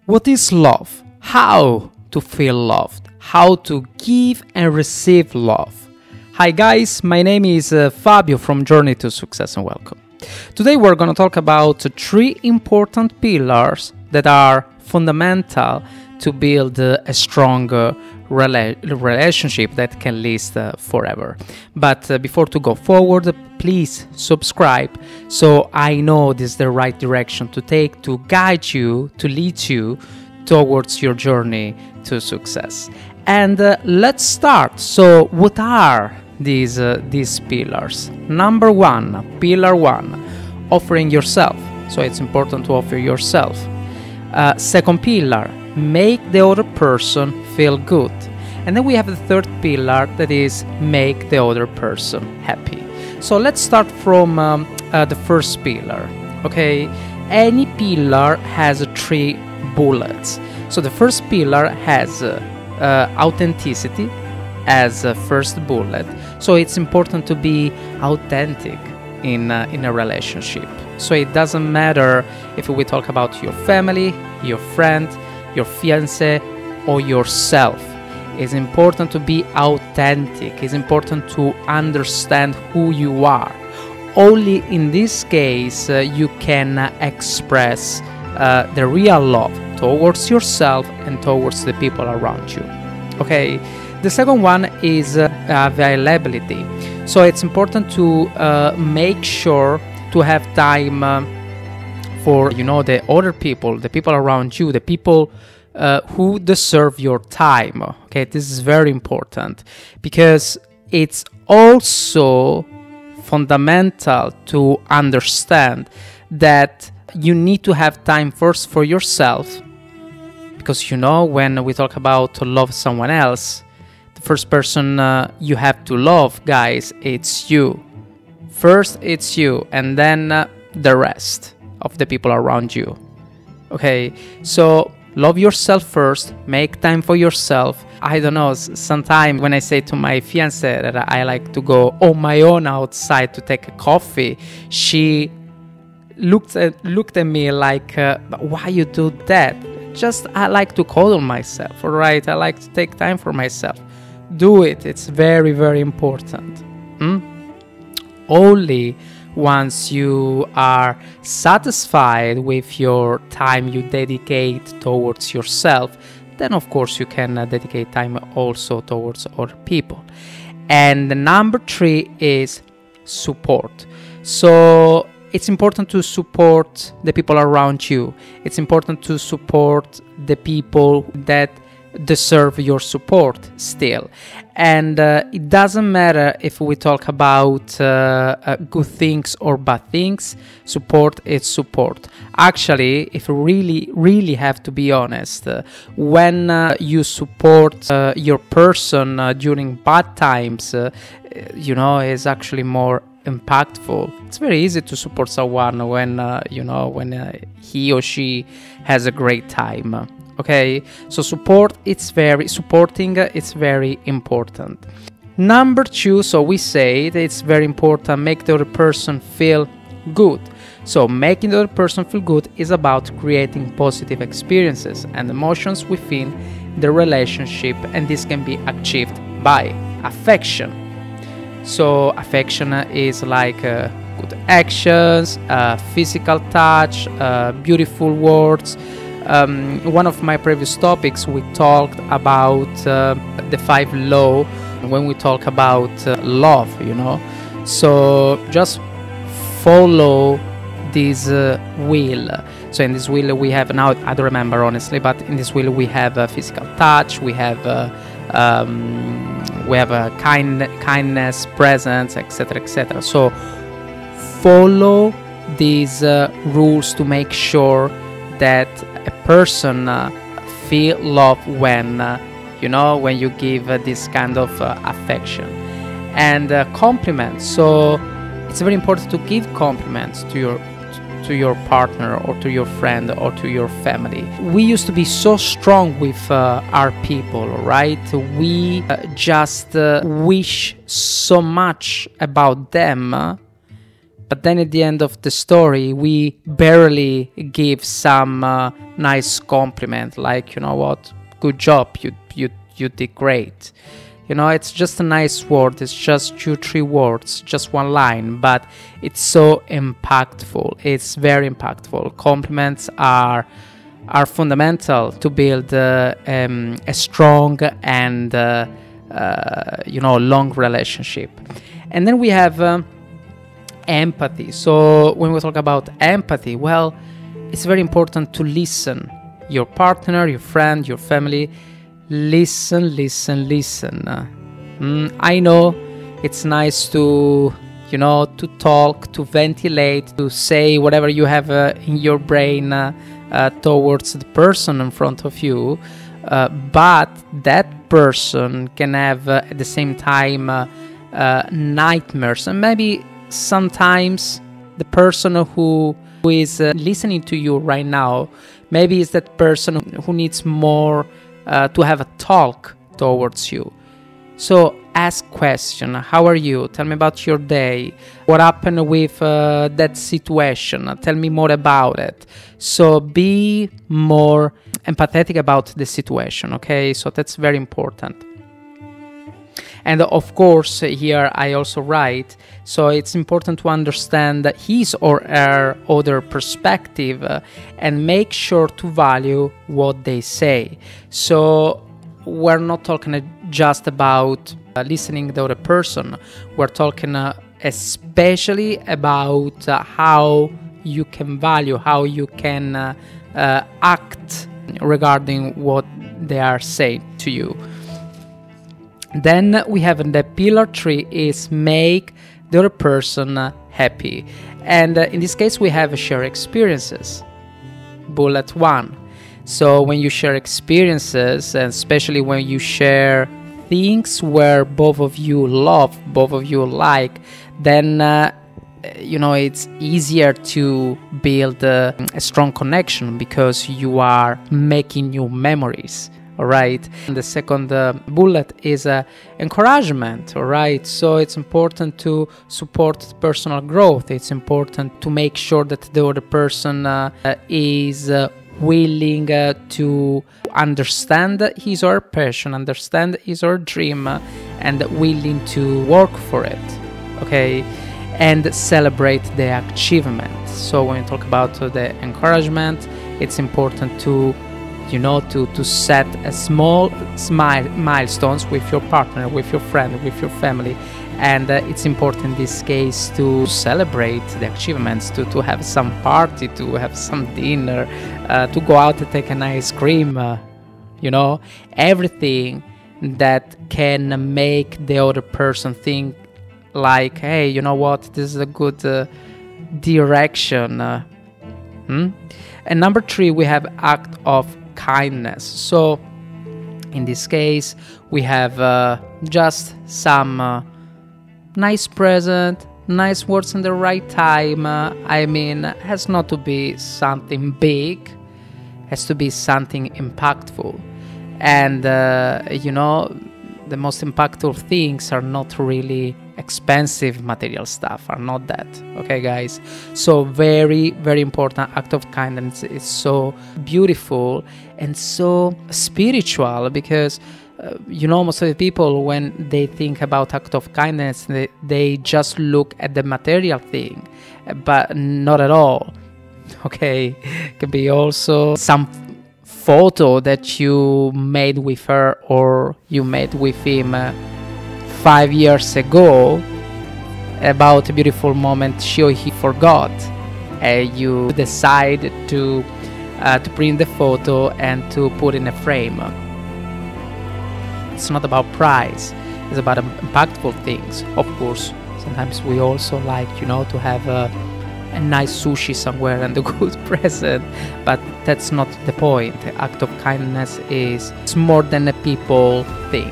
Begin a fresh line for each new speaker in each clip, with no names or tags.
What is love? How to feel loved? How to give and receive love? Hi guys, my name is Fabio from Journey to Success and welcome. Today we're going to talk about three important pillars that are fundamental to build a strong relationship that can last forever. But before to go forward, please subscribe so I know this is the right direction to take to guide you, to lead you towards your journey to success. And let's start. So what are these pillars? Number one, pillar one, offering yourself. So it's important to offer yourself. Second pillar, make the other person feel good. And then we have the third pillar, that is make the other person happy. So let's start from the first pillar. Okay, any pillar has three bullets. So the first pillar has authenticity as a first bullet. So it's important to be authentic in a relationship. So it doesn't matter if we talk about your family, your friend, your fiancé, or yourself. It's important to be authentic. It's important to understand who you are. Only in this case you can express the real love towards yourself and towards the people around you. Okay. The second one is availability. So it's important to make sure to have time for the other people, the people around you, the people who deserve your time. Okay, this is very important because it's also fundamental to understand that you need to have time first for yourself, because when we talk about to love someone else, the first person you have to love, guys, it's you. First it's you, and then the rest of the people around you. Okay, so love yourself first, make time for yourself. I don't know, sometimes when I say to my fiancé that I like to go on my own outside to take a coffee, she looked at me like, why you do that? Just, I like to cuddle myself, all right? I like to take time for myself. Do it. It's very, very important. Only once you are satisfied with your time you dedicate towards yourself, then of course you can dedicate time also towards other people. And the number three is support. So it's important to support the people around you. It's important to support the people that deserve your support still. And it doesn't matter if we talk about good things or bad things. Support is support. Actually, if we really have to be honest, when you support your person during bad times, is actually more impactful. It's very easy to support someone when he or she has a great time. Okay, so it's very important. Number two, so we say that it's very important, make the other person feel good. So making the other person feel good is about creating positive experiences and emotions within the relationship, and this can be achieved by affection. So affection is like good actions, physical touch, beautiful words. One of my previous topics, we talked about the 5 laws when we talk about love, So just follow this wheel. So in this wheel we have, now I don't remember honestly, but in this wheel we have physical touch, we have kindness, presence, etc., etc. So follow these rules to make sure that a person feel love when you give this kind of affection. And compliments. So it's very important to give compliments to your partner or to your friend or to your family. We used to be so strong with our people, right? We just wish so much about them but then at the end of the story we barely give some nice compliment, like, you know what, good job, you did great. You know, it's just a nice word, it's just 2-3 words, just one line, but it's so impactful. It's very impactful. Compliments are fundamental to build a strong and long relationship. And then we have empathy. So when we talk about empathy, well, it's very important to listen. Your partner, your friend, your family, listen. I know it's nice to talk, to ventilate, to say whatever you have in your brain towards the person in front of you, but that person can have at the same time nightmares, and maybe sometimes the person who is listening to you right now, maybe is that person who needs more to have a talk towards you. So ask question. How are you? Tell me about your day. What happened with that situation? Tell me more about it. So be more empathetic about the situation, okay? So that's very important. And of course, here I also write, so it's important to understand his or her other perspective and make sure to value what they say. So we're not talking just about listening to the other person. We're talking especially about how you can value, how you can act regarding what they are saying to you. Then we have the pillar 3 is make the other person happy. And in this case, we have share experiences. Bullet 1. So when you share experiences, and especially when you share things where both of you love, both of you like, then it's easier to build a strong connection because you are making new memories. All right. And the second bullet is encouragement. All right. So it's important to support personal growth. It's important to make sure that the other person is willing to understand his or her passion, understand his or her dream, and willing to work for it. Okay. And celebrate the achievement. So when we talk about the encouragement, it's important to to set a small milestones with your partner, with your friend, with your family, and it's important in this case to celebrate the achievements, to have some party, to have some dinner, to go out and take an ice cream, everything that can make the other person think like, hey, you know what, this is a good direction. And number 3, we have act of kindness. So in this case we have just some nice present, nice words in the right time. Has not to be something big, has to be something impactful. And the most impactful things are not really expensive material stuff, are not that, okay guys? So very, very important. Act of kindness is so beautiful and so spiritual, because most of the people, when they think about act of kindness, they just look at the material thing, but not at all. Okay, it could be also some photo that you made with her or you made with him 5 years ago about a beautiful moment she or he forgot. You decide to print the photo and to put in a frame. It's not about price, it's about impactful things. Of course, sometimes we also like, to have a nice sushi somewhere and a good present, but that's not the point. The act of kindness is more than a people thing.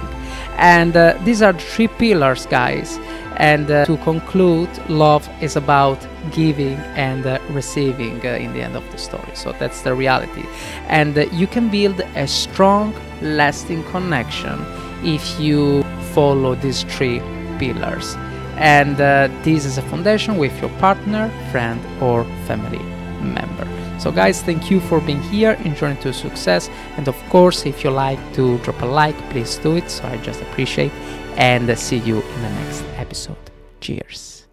And these are 3 pillars, guys. And to conclude, love is about giving and receiving in the end of the story. So that's the reality. And you can build a strong, lasting connection if you follow these 3 pillars. And this is a foundation with your partner, friend, or family member. So guys, thank you for being here in Journey to Success. And of course, if you like to drop a like, please do it. So I just appreciate. And see you in the next episode. Cheers.